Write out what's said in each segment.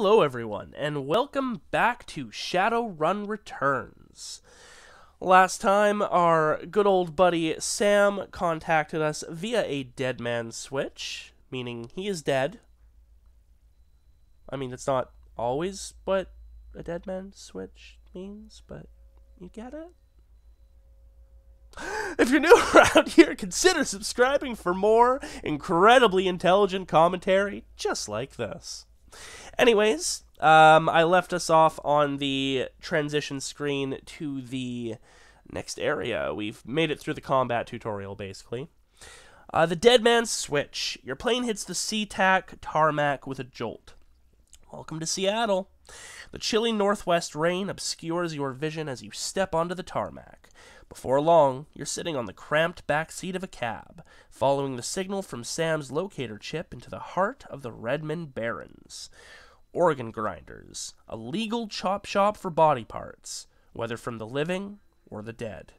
Hello everyone, and welcome back to Shadowrun Returns. Last time, our good old buddy Sam contacted us via a dead man switch, meaning he is dead. I mean, it's not always what a dead man switch means, but you get it? If you're new around here, consider subscribing for more incredibly intelligent commentary just like this. Anyways, I left us off on the transition screen to the next area. We've made it through the combat tutorial, basically. The Dead Man's Switch. Your plane hits the SeaTac tarmac with a jolt. Welcome to Seattle. The chilly northwest rain obscures your vision as you step onto the tarmac. Before long, you're sitting on the cramped back seat of a cab, following the signal from Sam's locator chip into the heart of the Redmond Barrens. Organ grinders, a legal chop shop for body parts, whether from the living or the dead.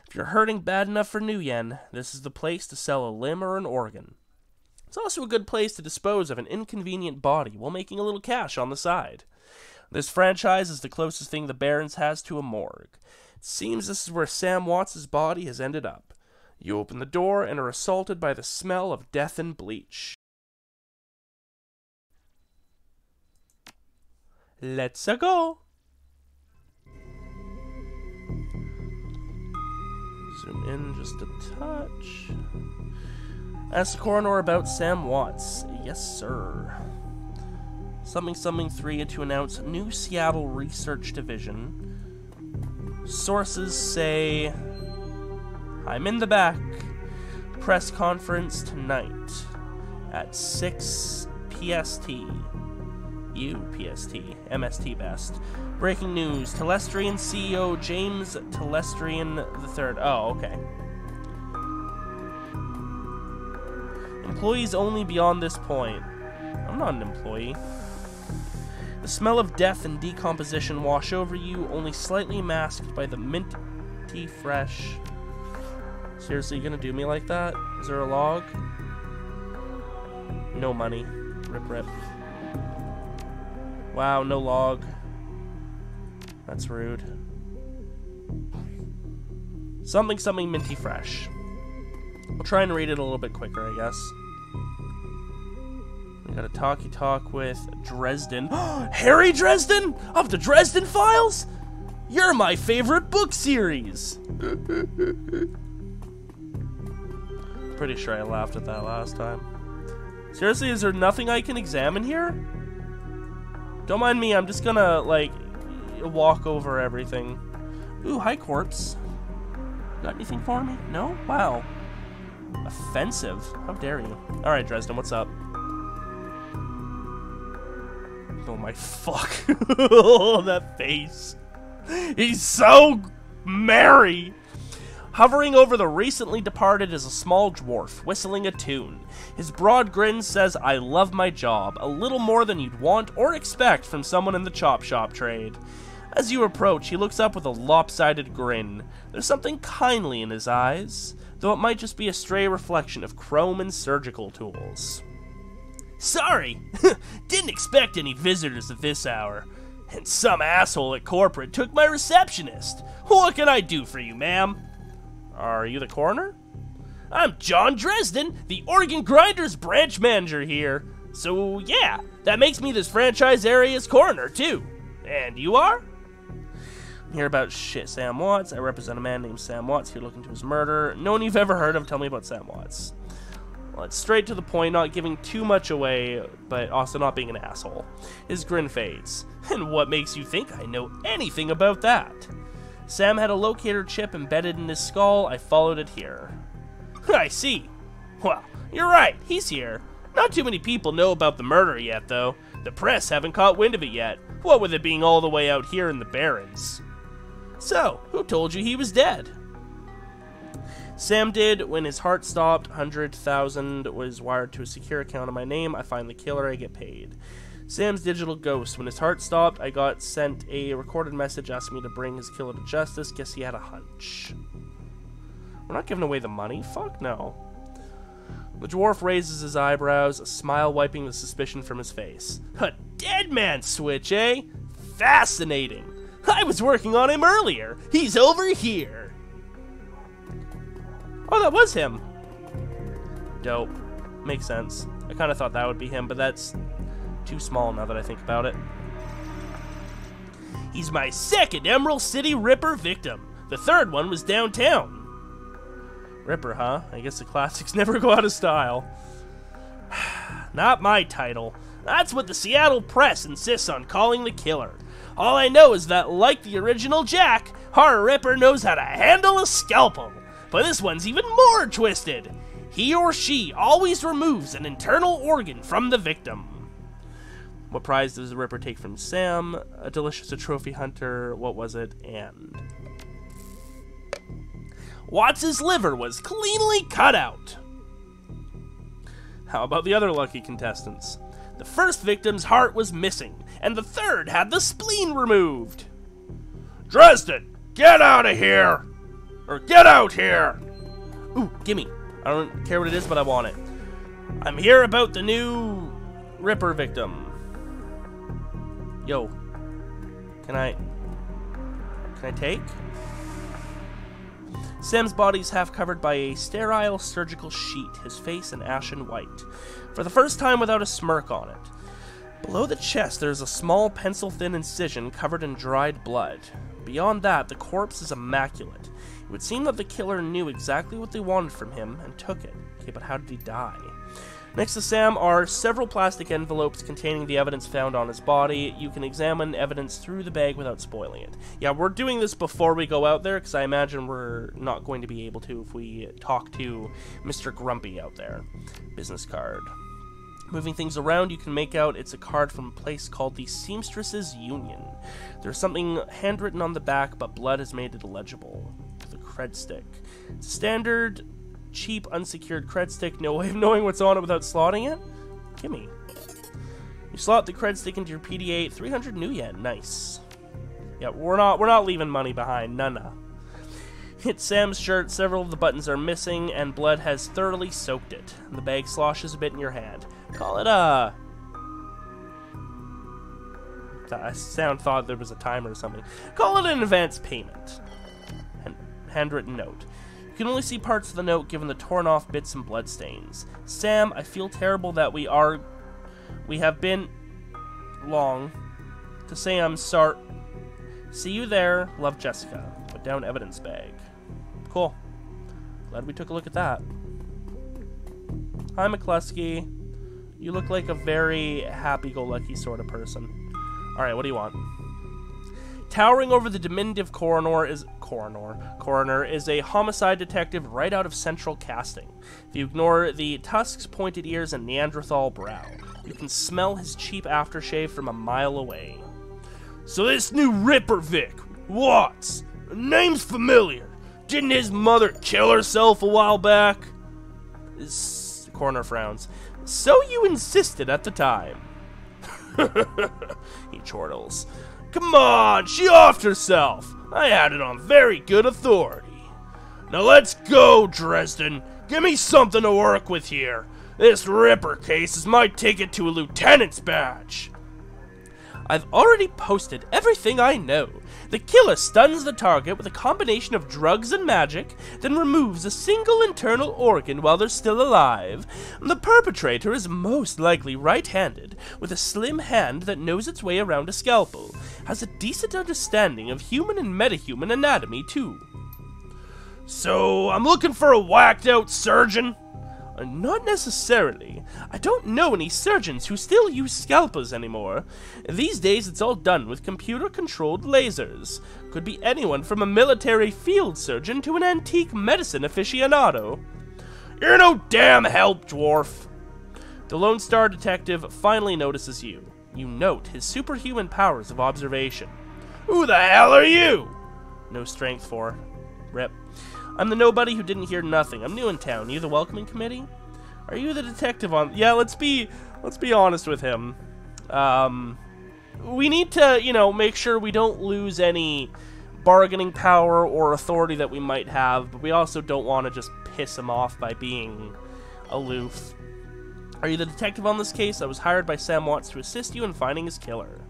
If you're hurting bad enough for new yen, this is the place to sell a limb or an organ. It's also a good place to dispose of an inconvenient body while making a little cash on the side. This franchise is the closest thing the Barrens has to a morgue. It seems this is where Sam Watts' body has ended up. You open the door and are assaulted by the smell of death and bleach. Let's go! Zoom in just a touch. Ask the coroner about Sam Watts. Yes, sir. Something 3 to announce new Seattle Research Division. Sources say, I'm in the back. Press conference tonight at 6 PST. UPST. MST best. Breaking news. Telestrian CEO James Telestrian III. Oh, okay. Employees only beyond this point. I'm not an employee. The smell of death and decomposition wash over you, only slightly masked by the minty fresh. Seriously, you gonna do me like that? Is there a log? No money. Rip rip. Wow, no log. That's rude. Something minty fresh. I'll try and read it a little bit quicker, I guess. We got a talkie-talk with Dresden. Harry Dresden? Of the Dresden Files? You're my favorite book series! Pretty sure I laughed at that last time. Seriously, is there nothing I can examine here? Don't mind me, I'm just gonna, like, walk over everything. Ooh, hi, corpse. Got anything for me? No? Wow. Offensive. How dare you? Alright, Dresden, what's up? Oh my fuck. Oh, that face. He's so merry. Hovering over the recently departed is a small dwarf, whistling a tune. His broad grin says, I love my job, a little more than you'd want or expect from someone in the chop shop trade. As you approach, he looks up with a lopsided grin. There's something kindly in his eyes, though it might just be a stray reflection of chrome and surgical tools. Sorry, didn't expect any visitors at this hour. And some asshole at corporate took my receptionist. What can I do for you, ma'am? Are you the coroner? I'm John Dresden, the Organ Grinders branch manager here. So yeah, that makes me this franchise area's coroner too. And you are? I'm here about shit Sam Watts. I represent a man named Sam Watts here looking to his murder. No one you've ever heard of, tell me about Sam Watts. Well, it's straight to the point, not giving too much away, but also not being an asshole. His grin fades. And what makes you think I know anything about that? Sam had a locator chip embedded in his skull. I followed it here. I see. Well, you're right. He's here. Not too many people know about the murder yet, though. The press haven't caught wind of it yet. What with it being all the way out here in the Barrens. So, who told you he was dead? Sam did. When his heart stopped, 100,000 was wired to a secure account in my name. I find the killer, I get paid. Sam's digital ghost. When his heart stopped, I got sent a recorded message asking me to bring his killer to justice. Guess he had a hunch. We're not giving away the money? Fuck no. The dwarf raises his eyebrows, a smile wiping the suspicion from his face. A dead man switch, eh? Fascinating. I was working on him earlier. He's over here. Oh, that was him. Dope. Makes sense. I kind of thought that would be him, but that's too small now that I think about it. He's my second Emerald City Ripper victim. The third one was downtown. Ripper, huh? I guess the classics never go out of style. Not my title. That's what the Seattle Press insists on calling the killer. All I know is that, like the original Jack, our Ripper knows how to handle a scalpel. But this one's even more twisted. He or she always removes an internal organ from the victim. What prize does the Ripper take from Sam? A delicious trophy hunter. What was it? And Watts' liver was cleanly cut out. How about the other lucky contestants? The first victim's heart was missing, and the third had the spleen removed. Dresden, get out of here! Or get out here! Ooh, gimme. I don't care what it is, but I want it. I'm here about the new Ripper victim. Yo. Can I take? Sam's body's half covered by a sterile surgical sheet, his face an ashen white, for the first time without a smirk on it. Below the chest, there's a small pencil-thin incision covered in dried blood. Beyond that, the corpse is immaculate. It would seem that the killer knew exactly what they wanted from him and took it. Okay, but how did he die? Next to Sam are several plastic envelopes containing the evidence found on his body. You can examine evidence through the bag without spoiling it. Yeah, we're doing this before we go out there, because I imagine we're not going to be able to if we talk to Mr. Grumpy out there. Business card. Moving things around, you can make out it's a card from a place called the Seamstresses Union. There's something handwritten on the back, but blood has made it illegible. The cred stick. It's a standard, cheap, unsecured cred stick. No way of knowing what's on it without slotting it? Gimme. You slot the cred stick into your PDA, 300 new yen. Nice. Yeah, we're not leaving money behind. Nah. Hit Sam's shirt, several of the buttons are missing, and blood has thoroughly soaked it. The bag sloshes a bit in your hand. Call it a... I thought there was a timer or something. Call it an advance payment. Handwritten note. You can only see parts of the note given the torn off bits and bloodstains. Sam, I feel terrible that we have been long. To say I'm sorry. See you there. Love, Jessica. Put down evidence bag. Cool. Glad we took a look at that. Hi, McCluskey. You look like a very happy-go-lucky sort of person. Alright, what do you want? Towering over the diminutive coroner is a homicide detective right out of Central Casting. If you ignore the tusks, pointed ears, and Neanderthal brow, you can smell his cheap aftershave from a mile away. So this new Ripper Vic, Watts, name's familiar. Didn't his mother kill herself a while back? The coroner frowns. So you insisted at the time. He chortles. Come on, she offed herself. I had it on very good authority. Now let's go, Dresden. Give me something to work with here. This Ripper case is my ticket to a lieutenant's badge. I've already posted everything I know. The killer stuns the target with a combination of drugs and magic, then removes a single internal organ while they're still alive. The perpetrator is most likely right-handed, with a slim hand that knows its way around a scalpel. Has a decent understanding of human and metahuman anatomy, too. So, I'm looking for a whacked-out surgeon? Not necessarily. I don't know any surgeons who still use scalpels anymore. These days it's all done with computer-controlled lasers. Could be anyone from a military field surgeon to an antique medicine aficionado. You're no damn help, dwarf. The Lone Star detective finally notices you. You note his superhuman powers of observation. Who the hell are you? No strength for. Rip. I'm the nobody who didn't hear nothing. I'm new in town. You the welcoming committee? Are you the detective on... Yeah, let's be honest with him. We need to, make sure we don't lose any bargaining power or authority that we might have, but we also don't want to just piss him off by being aloof. Are you the detective on this case? I was hired by Sam Watts to assist you in finding his killer.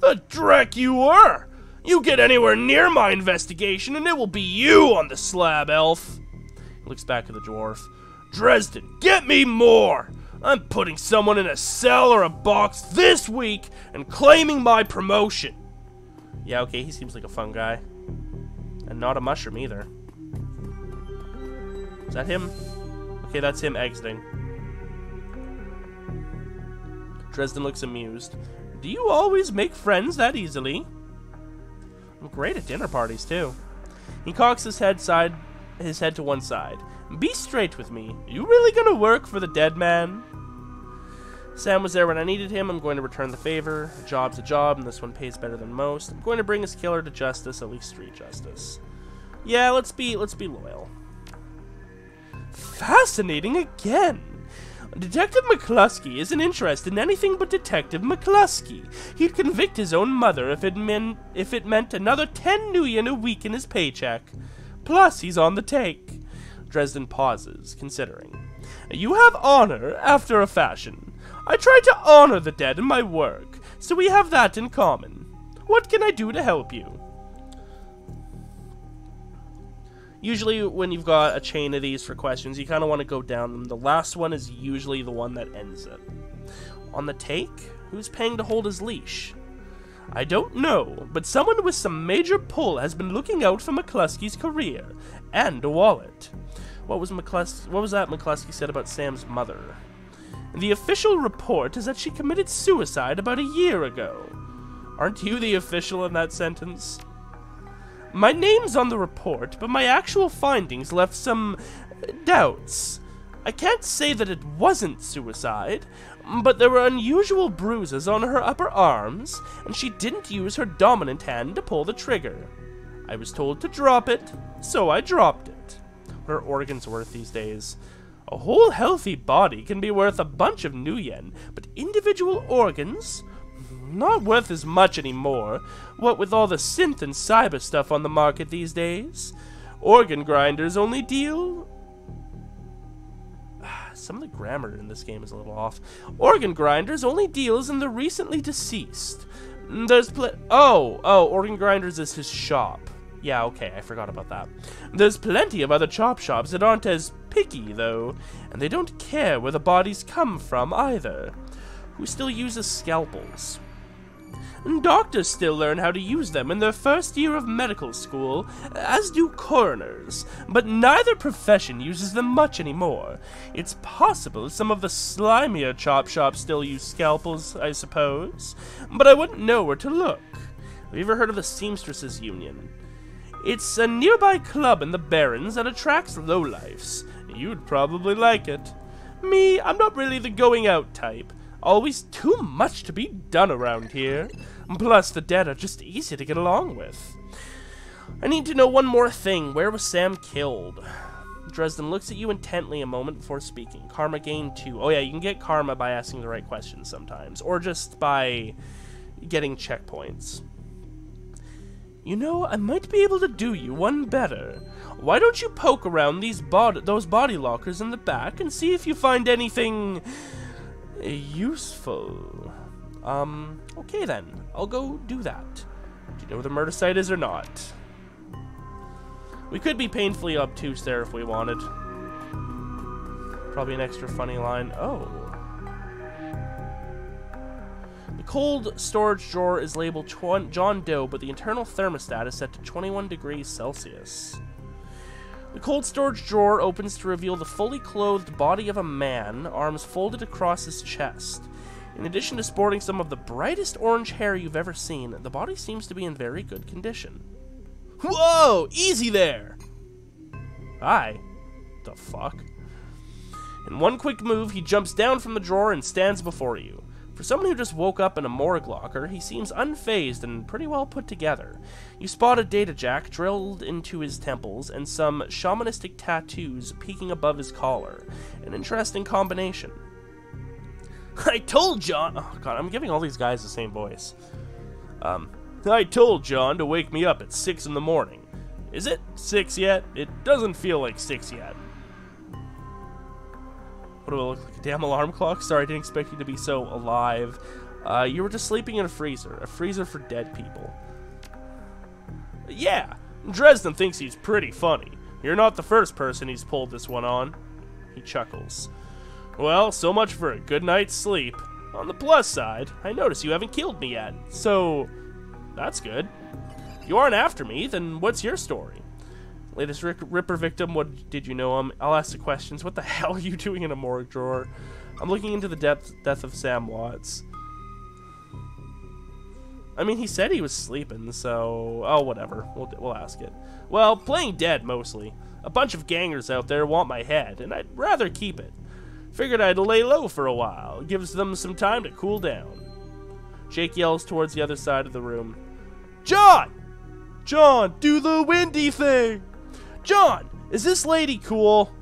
The dreck you were! You get anywhere near my investigation and it will be you on the slab, elf. He looks back at the dwarf. Dresden, get me more! I'm putting someone in a cell or a box this week and claiming my promotion. Yeah, okay, he seems like a fun guy. And not a mushroom either. Is that him? Okay, that's him exiting. Dresden looks amused. Do you always make friends that easily? I'm great at dinner parties, too. He cocks his head to one side. Be straight with me. You really gonna work for the dead man? Sam was there when I needed him. I'm going to return the favor. A job's a job, and this one pays better than most. I'm going to bring his killer to justice, at least street justice. Yeah, let's be loyal. Fascinating again. Detective McCluskey isn't interested in anything but Detective McCluskey. He'd convict his own mother if it meant another 10 new yen a week in his paycheck. Plus, he's on the take. Dresden pauses, considering. You have honor, after a fashion. I try to honor the dead in my work, so we have that in common. What can I do to help you? Usually when you've got a chain of these for questions, you kind of want to go down them. The last one is usually the one that ends it. On the take? Who's paying to hold his leash? I don't know, but someone with some major pull has been looking out for McCluskey's career. And a wallet. What was that McCluskey said about Sam's mother? The official report is that she committed suicide about a year ago. Aren't you the official in that sentence? My name's on the report, but my actual findings left some doubts. I can't say that it wasn't suicide, but there were unusual bruises on her upper arms, and she didn't use her dominant hand to pull the trigger. I was told to drop it, so I dropped it. What are organs worth these days? A whole healthy body can be worth a bunch of new yen, but individual organs? Not worth as much anymore, what with all the synth and cyber stuff on the market these days. Organ grinders only deal... Some of the grammar in this game is a little off. Organ grinders only deals in the recently deceased. There's Organ grinders is his shop. Yeah, okay, I forgot about that. There's plenty of other chop shops that aren't as picky, though, and they don't care where the bodies come from, either. Who still uses scalpels? Doctors still learn how to use them in their first year of medical school, as do coroners, but neither profession uses them much anymore. It's possible some of the slimier chop shops still use scalpels, I suppose, but I wouldn't know where to look. Have you ever heard of the Seamstresses Union? It's a nearby club in the Barrens that attracts lowlifes. You'd probably like it. Me, I'm not really the going out type. Always too much to be done around here. Plus, the dead are just easy to get along with. I need to know one more thing. Where was Sam killed? Dresden looks at you intently a moment before speaking. Karma gain 2. Oh yeah, you can get karma by asking the right questions sometimes. Or just by getting checkpoints. You know, I might be able to do you one better. Why don't you poke around those body lockers in the back and see if you find anything... useful. Okay then. I'll go do that. Do you know where the murder site is or not? We could be painfully obtuse there if we wanted. Probably an extra funny line. Oh. The cold storage drawer is labeled John Doe, but the internal thermostat is set to 21 degrees Celsius. The cold storage drawer opens to reveal the fully clothed body of a man, arms folded across his chest. In addition to sporting some of the brightest orange hair you've ever seen, the body seems to be in very good condition. Whoa! Easy there! Hi. The fuck? In one quick move, he jumps down from the drawer and stands before you. For someone who just woke up in a morgue locker, he seems unfazed and pretty well put together. You spot a data jack drilled into his temples and some shamanistic tattoos peeking above his collar. An interesting combination. I told John... Oh, God, I'm giving all these guys the same voice. I told John to wake me up at 6 in the morning. Is it 6 yet? It doesn't feel like 6 yet. What do I look like, a damn alarm clock? Sorry, I didn't expect you to be so alive. You were just sleeping in a freezer for dead people. Yeah, Dresden thinks he's pretty funny. You're not the first person he's pulled this one on. He chuckles. Well, so much for a good night's sleep. On the plus side, I notice you haven't killed me yet, so that's good. If you aren't after me, then what's your story? Latest Ripper victim, what did you know him? I'll ask the questions. What the hell are you doing in a morgue drawer? I'm looking into the death of Sam Watts. I mean, he said he was sleeping, so... Oh, whatever. We'll ask it. Well, playing dead, mostly. A bunch of gangers out there want my head, and I'd rather keep it. Figured I'd lay low for a while. It gives them some time to cool down. Jake yells towards the other side of the room. John! John, do the windy thing! John, is this lady cool?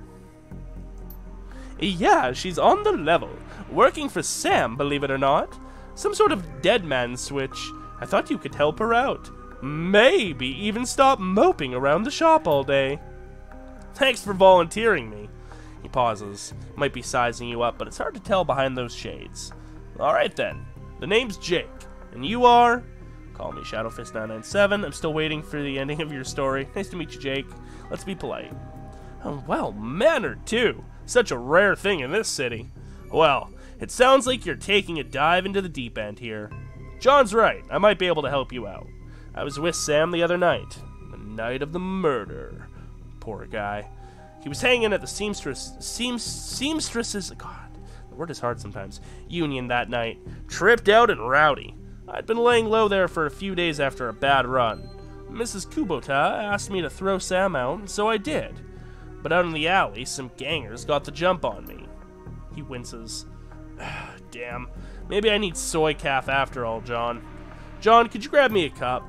Yeah, she's on the level. Working for Sam, believe it or not. Some sort of dead man switch. I thought you could help her out. Maybe even stop moping around the shop all day. Thanks for volunteering me. He pauses. Might be sizing you up, but it's hard to tell behind those shades. Alright then. The name's Jake. And you are? Call me Shadowfist997. I'm still waiting for the ending of your story. Nice to meet you, Jake. Let's be polite. Oh, well mannered, too. Such a rare thing in this city. Well, it sounds like you're taking a dive into the deep end here. John's right. I might be able to help you out. I was with Sam the other night. The night of the murder. Poor guy. He was hanging at the seamstresses, God, the word is hard sometimes, union that night. Tripped out and rowdy. I'd been laying low there for a few days after a bad run. Mrs. Kubota asked me to throw Sam out, and so I did. But out in the alley, some gangers got the jump on me. He winces. Damn. Maybe I need soy calf after all, John. John, could you grab me a cup?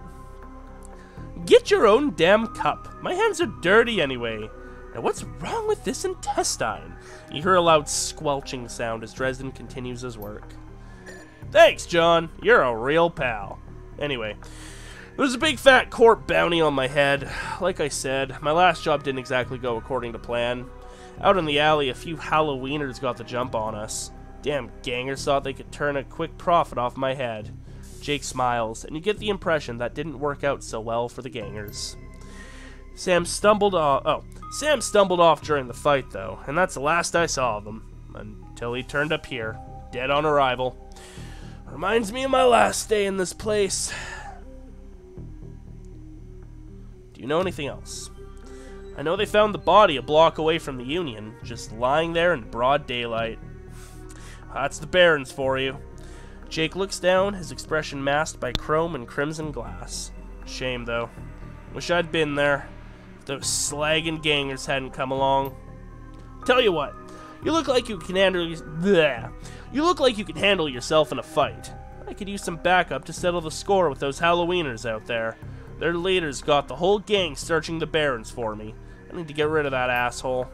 Get your own damn cup. My hands are dirty anyway. Now what's wrong with this intestine? You hear a loud squelching sound as Dresden continues his work. Thanks, John. You're a real pal. Anyway, there's a big fat court bounty on my head. Like I said, my last job didn't exactly go according to plan. Out in the alley, a few Halloweeners got the jump on us. Damn gangers thought they could turn a quick profit off my head. Jake smiles, and you get the impression that didn't work out so well for the gangers. Sam stumbled off during the fight, though, and that's the last I saw of him, until he turned up here, dead on arrival. Reminds me of my last day in this place. Do you know anything else? I know they found the body a block away from the Union, just lying there in broad daylight. That's the Barons for you. Jake looks down, his expression masked by chrome and crimson glass. Shame, though. Wish I'd been there. If those slagging gangers hadn't come along. Tell you what, you look like you can handle yourself in a fight. I could use some backup to settle the score with those Halloweeners out there. Their leaders got the whole gang searching the Barrens for me. I need to get rid of that asshole.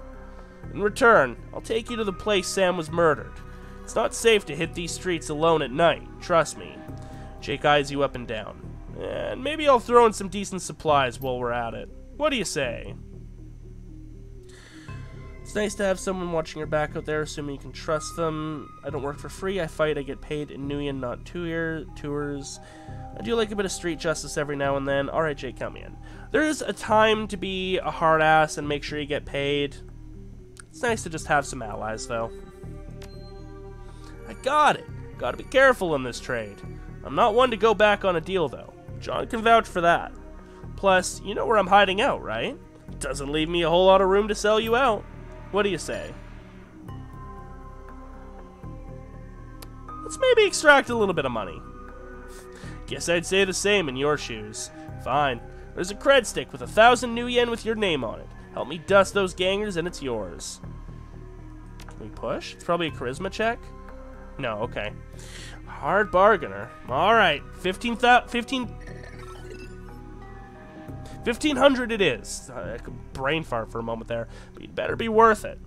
In return, I'll take you to the place Sam was murdered. It's not safe to hit these streets alone at night, trust me. Jake eyes you up and down. And maybe I'll throw in some decent supplies while we're at it. What do you say? It's nice to have someone watching your back out there, assuming you can trust them. I don't work for free, I fight, I get paid in Nguyen, not tours. I do like a bit of street justice every now and then. Alright, Jake, count me in. There's a time to be a hard ass and make sure you get paid. It's nice to just have some allies, though. I got it. Gotta be careful in this trade. I'm not one to go back on a deal, though. John can vouch for that. Plus, you know where I'm hiding out, right? Doesn't leave me a whole lot of room to sell you out. What do you say? Let's maybe extract a little bit of money. Guess I'd say the same in your shoes. Fine. There's a cred stick with 1,000 new yen with your name on it. Help me dust those gangers and it's yours. Can we push? It's probably a charisma check. No, okay. Hard bargainer. Alright, 1,500 it is. I could brain fart for a moment there, but you'd better be worth it.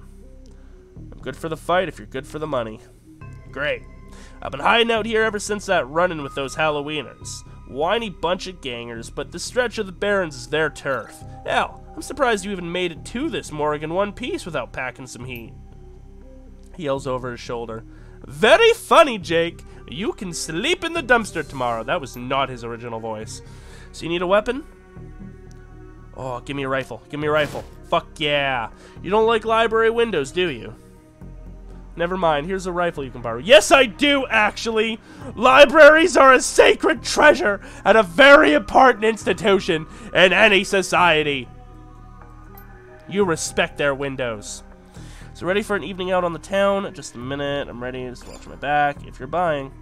I'm good for the fight if you're good for the money. Great. I've been hiding out here ever since that run-in with those Halloweeners. Whiny bunch of gangers, but the stretch of the Barrens is their turf. Hell, I'm surprised you even made it to this morgue in one piece without packing some heat. He yells over his shoulder. Very funny, Jake. You can sleep in the dumpster tomorrow. That was not his original voice. So you need a weapon? Oh, give me a rifle. Give me a rifle. Fuck yeah. You don't like library windows, do you? Never mind. Here's a rifle you can borrow. Yes, I do, actually. Libraries are a sacred treasure and a very important institution in any society. You respect their windows. So ready for an evening out on the town? Just a minute. I'm ready. Just watch my back if you're buying.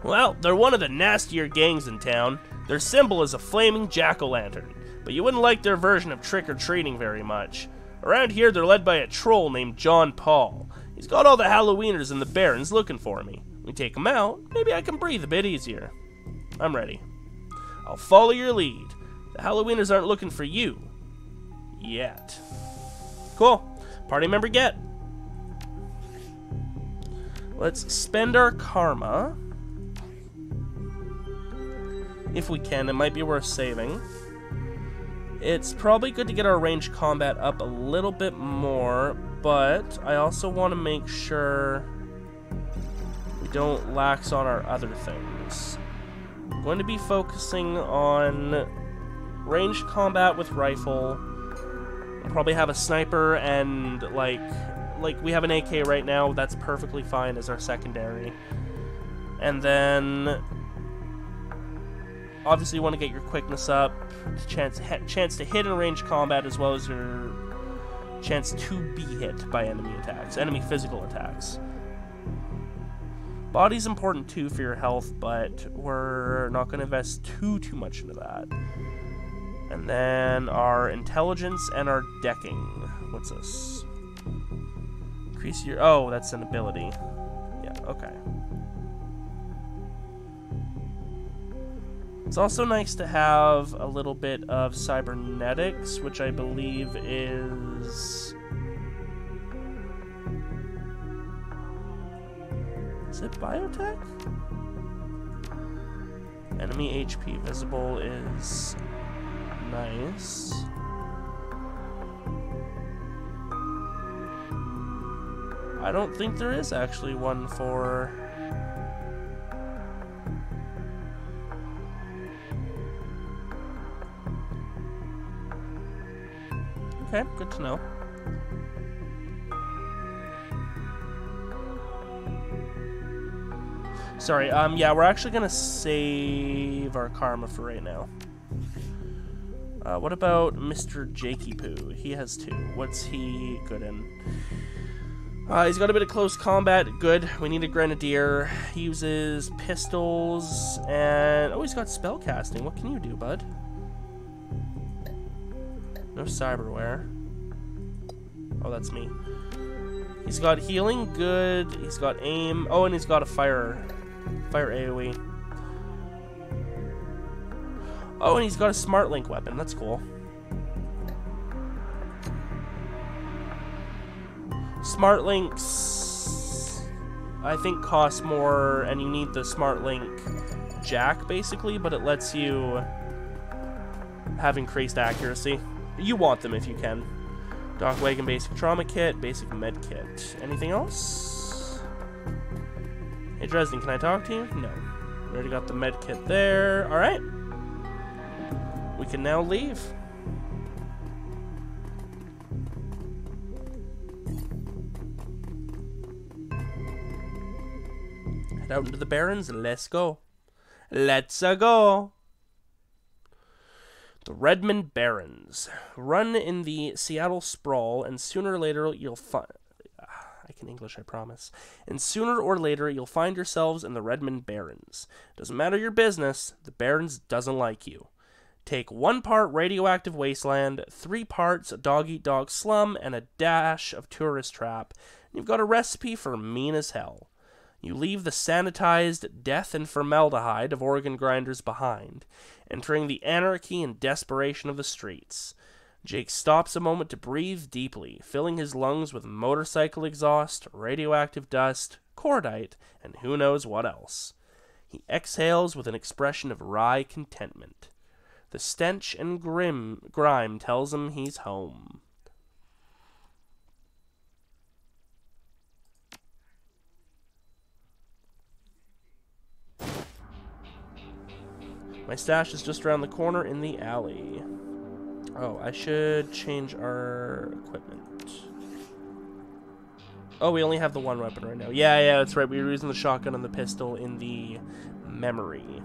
Well, they're one of the nastier gangs in town. Their symbol is a flaming jack-o'-lantern, but you wouldn't like their version of trick-or-treating very much. Around here, they're led by a troll named John Paul. He's got all the Halloweeners and the Barons looking for me. We take him out, maybe I can breathe a bit easier. I'm ready. I'll follow your lead. The Halloweeners aren't looking for you. Yet. Cool. Party member get. Let's spend our karma. If we can, it might be worth saving. It's probably good to get our ranged combat up a little bit more, but I also want to make sure we don't lax on our other things. I'm going to be focusing on ranged combat with rifle. We'll probably have a sniper and like we have an AK right now. That's perfectly fine as our secondary. And then obviously you want to get your quickness up, chance to hit in range combat, as well as your chance to be hit by enemy attacks, enemy physical attacks. Body's important too for your health, but we're not going to invest too much into that. And then our intelligence and our decking. What's this? Increase your... Oh, that's an ability. Yeah, okay. It's also nice to have a little bit of cybernetics, which I believe is... Is it biotech? Enemy HP visible is nice. I don't think there is actually one for... Okay, good to know. Sorry, yeah, we're actually gonna save our karma for right now. What about Mr. Jakey Poo? He has 2. What's he good in? He's got a bit of close combat. Good. We need a grenadier. He uses pistols and... Oh, he's got spell casting. What can you do, bud? No cyberware. Oh, that's me. He's got healing. Good. He's got aim. Oh, and he's got a fire AoE. Oh, and he's got a smart link weapon. That's cool. Smart links, I think, cost more, and you need the smart link jack, basically, but it lets you have increased accuracy. You want them if you can. Doc Wagon basic trauma kit, basic med kit. Anything else? Hey, Dresden, can I talk to you? No. We already got the med kit there. Alright. We can now leave. Head out into the Barrens and let's go. Let's go. The Redmond Barrens. Run in the Seattle sprawl, and sooner or later you'll find... I can English, I promise. And sooner or later you'll find yourselves in the Redmond Barrens. Doesn't matter your business, the Barrens doesn't like you. Take 1 part radioactive wasteland, 3 parts dog-eat-dog slum, and a dash of tourist trap. You've got a recipe for mean as hell. You leave the sanitized death and formaldehyde of organ grinders behind, entering the anarchy and desperation of the streets. Jake stops a moment to breathe deeply, filling his lungs with motorcycle exhaust, radioactive dust, cordite, and who knows what else. He exhales with an expression of wry contentment. The stench and grime tells him he's home. My stash is just around the corner in the alley. Oh, I should change our equipment. Oh, we only have the one weapon right now. Yeah, that's right. We were using the shotgun and the pistol in the memory.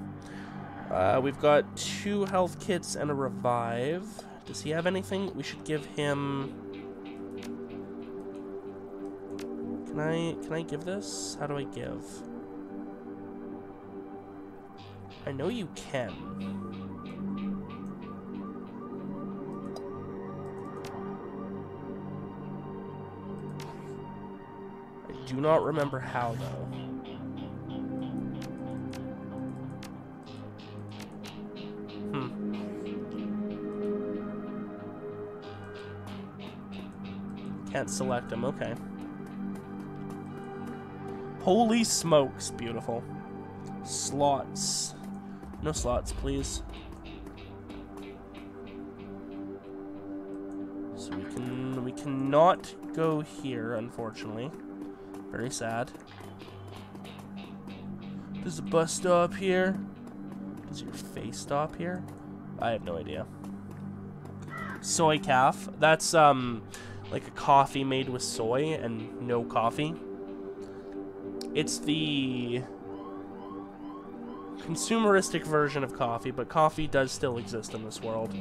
We've got 2 health kits and a revive. Does he have anything? We should give him... Can I give this? How do I give? I know you can. I do not remember how, though. Can't select them, okay. Holy smokes, beautiful. Slots. No slots, please. So we cannot go here, unfortunately. Very sad. Does the bus stop here? Does your face stop here? I have no idea. Soy calf. That's like a coffee made with soy and no coffee. It's the consumeristic version of coffee, but coffee does still exist in this world.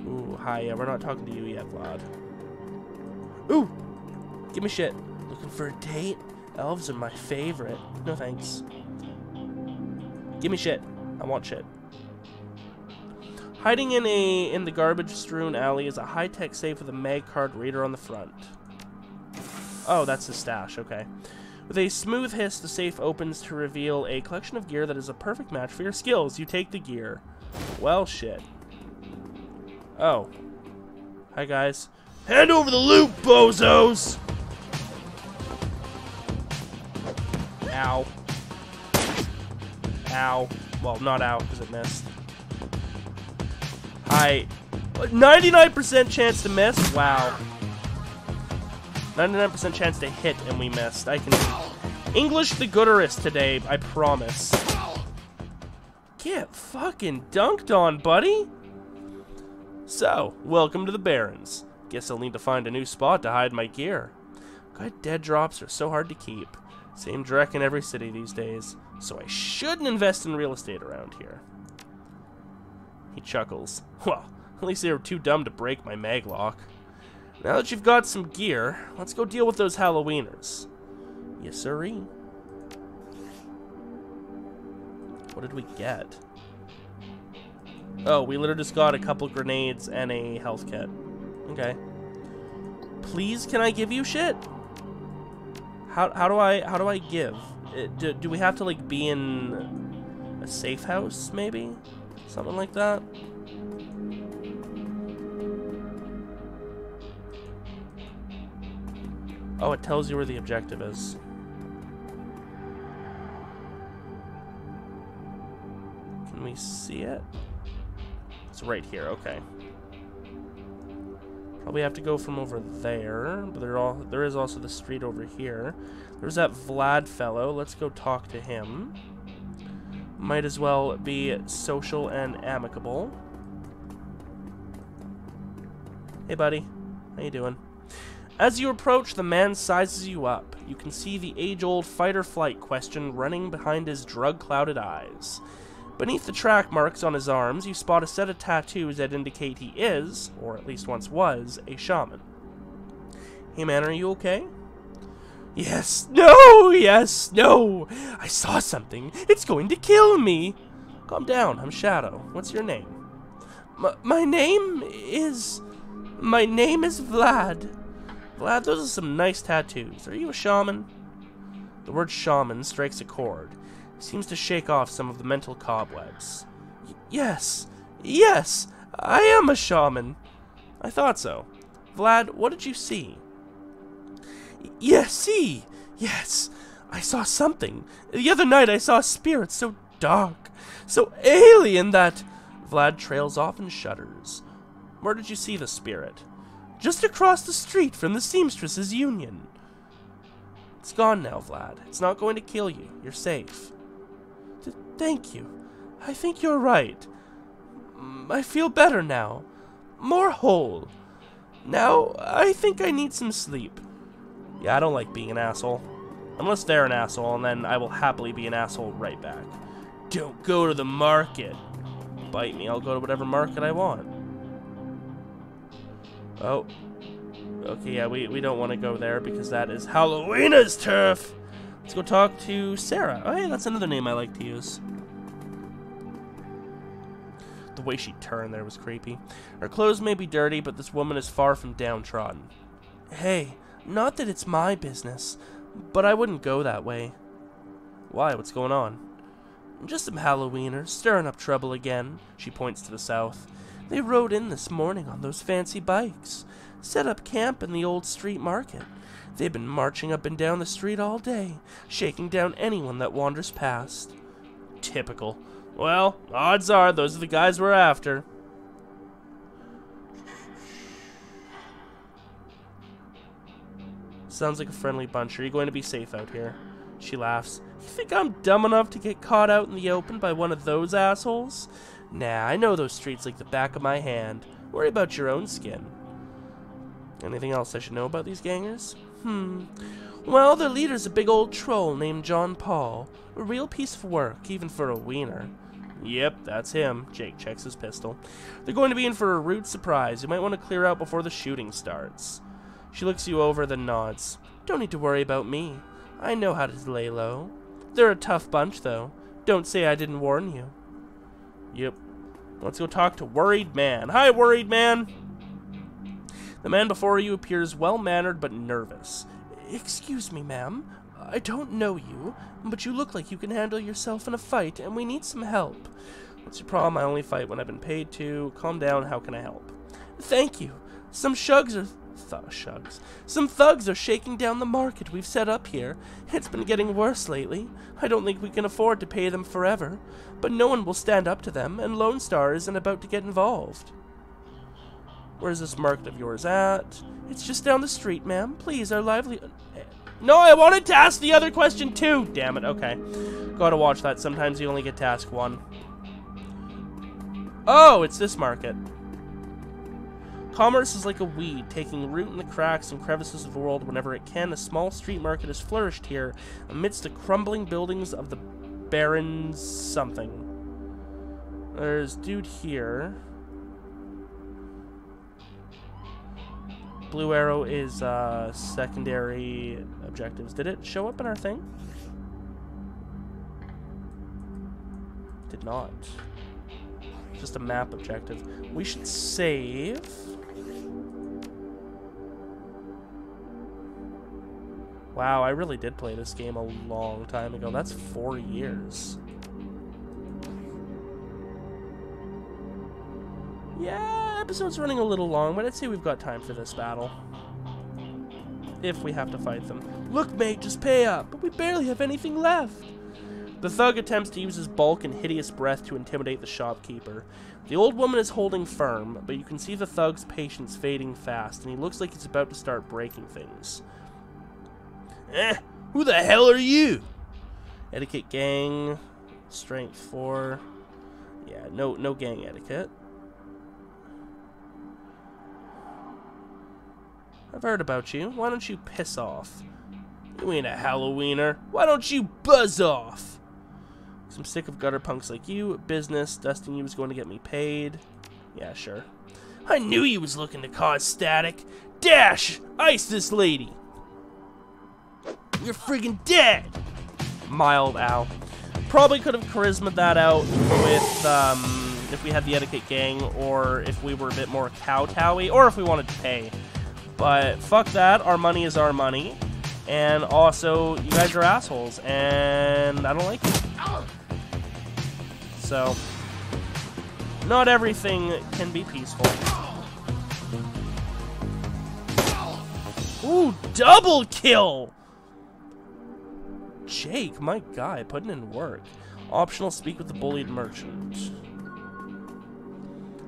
Ooh, hi, yeah, we're not talking to you yet, Vlad. Ooh! Give me shit. Looking for a date? Elves are my favorite. No thanks. Give me shit. I want shit. Hiding in the garbage-strewn alley is a high-tech safe with a mag card reader on the front. Oh, that's the stash, okay. With a smooth hiss, the safe opens to reveal a collection of gear that is a perfect match for your skills. You take the gear. Well, shit. Oh. Hi, guys. Hand over the loot, bozos! Ow. Ow. Well, not ow, because it missed. Hi. 99% chance to miss? Wow. 99% chance to hit, and we missed. I can English the gooderest today, I promise. Get fucking dunked on, buddy! So, welcome to the Barrens. Guess I'll need to find a new spot to hide my gear. God, dead drops are so hard to keep. Same dreck in every city these days. So I shouldn't invest in real estate around here. He chuckles. Well, at least they were too dumb to break my maglock. Now that you've got some gear, let's go deal with those Halloweeners. Yes, sirree. What did we get? Oh, we literally just got a couple grenades and a health kit. Okay. Please, can I give you shit? How do I give? Do we have to like be in a safe house, maybe? Something like that? Oh, it tells you where the objective is. Can we see it? It's right here, okay. Probably have to go from over there, but there is also the street over here. There's that Vlad fellow. Let's go talk to him. Might as well be social and amicable. Hey, buddy. How you doing? As you approach, the man sizes you up. You can see the age-old fight-or-flight question running behind his drug-clouded eyes. Beneath the track marks on his arms, you spot a set of tattoos that indicate he is, or at least once was, a shaman. Hey man, are you okay? Yes, no, yes, no! I saw something! It's going to kill me! Calm down, I'm Shadow. What's your name? My name is Vlad. Vlad, those are some nice tattoos. Are you a shaman? The word shaman strikes a chord. It seems to shake off some of the mental cobwebs. Yes, I am a shaman. I thought so. Vlad, what did you see? Yes, I saw something. The other night I saw a spirit so dark, so alien that... Vlad trails off and shudders. Where did you see the spirit? Just across the street from the Seamstresses' Union. It's gone now, Vlad. It's not going to kill you. You're safe. Thank you. I think you're right. I feel better now. More whole. Now, I think I need some sleep. Yeah, I don't like being an asshole. Unless they're an asshole, and then I will happily be an asshole right back. Don't go to the market. Bite me, I'll go to whatever market I want. Oh. Okay, yeah, we don't want to go there because that is Halloweena's turf. Let's go talk to Sarah. Oh, hey, that's another name I like to use. The way she turned there was creepy. Her clothes may be dirty, but this woman is far from downtrodden. Hey, not that it's my business, but I wouldn't go that way. Why? What's going on? Just some Halloweeners stirring up trouble again. She points to the south. They rode in this morning on those fancy bikes. Set up camp in the old street market. They've been marching up and down the street all day, shaking down anyone that wanders past. Typical. Well, odds are those are the guys we're after. Sounds like a friendly bunch. Are you going to be safe out here? She laughs. You think I'm dumb enough to get caught out in the open by one of those assholes? Nah, I know those streets like the back of my hand. Worry about your own skin. Anything else I should know about these gangers? Well, their leader's a big old troll named John Paul. A real piece of work, even for a wiener. Yep, that's him. Jake checks his pistol. They're going to be in for a rude surprise. You might want to clear out before the shooting starts. She looks you over, then nods. Don't need to worry about me. I know how to lay low. They're a tough bunch, though. Don't say I didn't warn you. Yep. Let's go talk to Worried Man. Hi, Worried Man! The man before you appears well-mannered but nervous. Excuse me, ma'am. I don't know you, but you look like you can handle yourself in a fight, and we need some help. What's your problem? I only fight when I've been paid to. Calm down. How can I help? Thank you. Some thugs are shaking down the market we've set up here. It's been getting worse lately. I don't think we can afford to pay them forever, but no one will stand up to them, and Lone Star isn't about to get involved. Where's this market of yours at? It's just down the street, ma'am. Please, our livelihood... No, I wanted to ask the other question too! Damn it, okay. Gotta watch that. Sometimes you only get to ask one. Oh, it's this market. Commerce is like a weed, taking root in the cracks and crevices of the world whenever it can. A small street market has flourished here amidst the crumbling buildings of the Baron's something. There's dude here. Blue arrow is secondary objectives. Did it show up in our thing? Did not. Just a map objective. We should save. Wow, I really did play this game a long time ago. That's 4 years. Yeah, episode's running a little long, but I'd say we've got time for this battle. If we have to fight them. Look, mate, just pay up, but we barely have anything left. The thug attempts to use his bulk and hideous breath to intimidate the shopkeeper. The old woman is holding firm, but you can see the thug's patience fading fast, and he looks like he's about to start breaking things. Who the hell are you? Etiquette gang, strength 4. Yeah, no gang etiquette. I've heard about you. Why don't you piss off? You ain't a Halloweener. Why don't you buzz off? I'm sick of gutter punks like you. Business. Dusting you was going to get me paid. Yeah, sure. I knew you was looking to cause static. Dash! Ice this lady! You're friggin' dead! Mild ow. Probably could have charisma'd that out with, if we had the etiquette gang, or if we were a bit more kowtowy, or if we wanted to pay. But fuck that. Our money is our money. And also, you guys are assholes, and I don't like it. So, not everything can be peaceful. Ooh, double kill! Jake, my guy, putting in work. Optional, speak with the bullied merchant.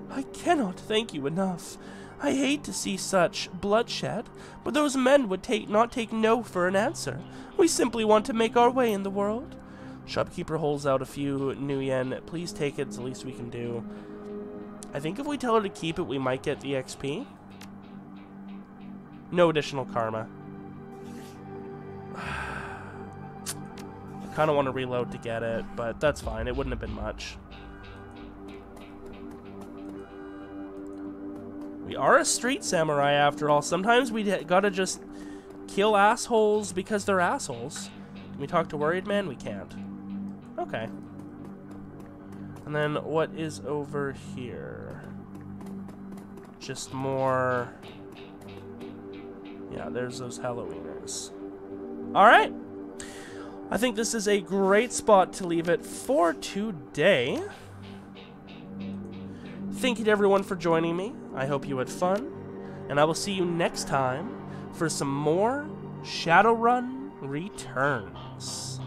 I cannot thank you enough. I hate to see such bloodshed, but those men would not take no for an answer. We simply want to make our way in the world. Shopkeeper holds out a few new yen. Please take it. It's the least we can do. I think if we tell her to keep it, we might get the XP. No additional karma. I kind of want to reload to get it, but that's fine. It wouldn't have been much. We are a street samurai after all. Sometimes we gotta just kill assholes because they're assholes. Can we talk to Worried Man? We can't. Okay. And then what is over here? Just more... Yeah, there's those Halloweeners. Alright. I think this is a great spot to leave it for today. Thank you to everyone for joining me. I hope you had fun. And I will see you next time for some more Shadowrun Returns.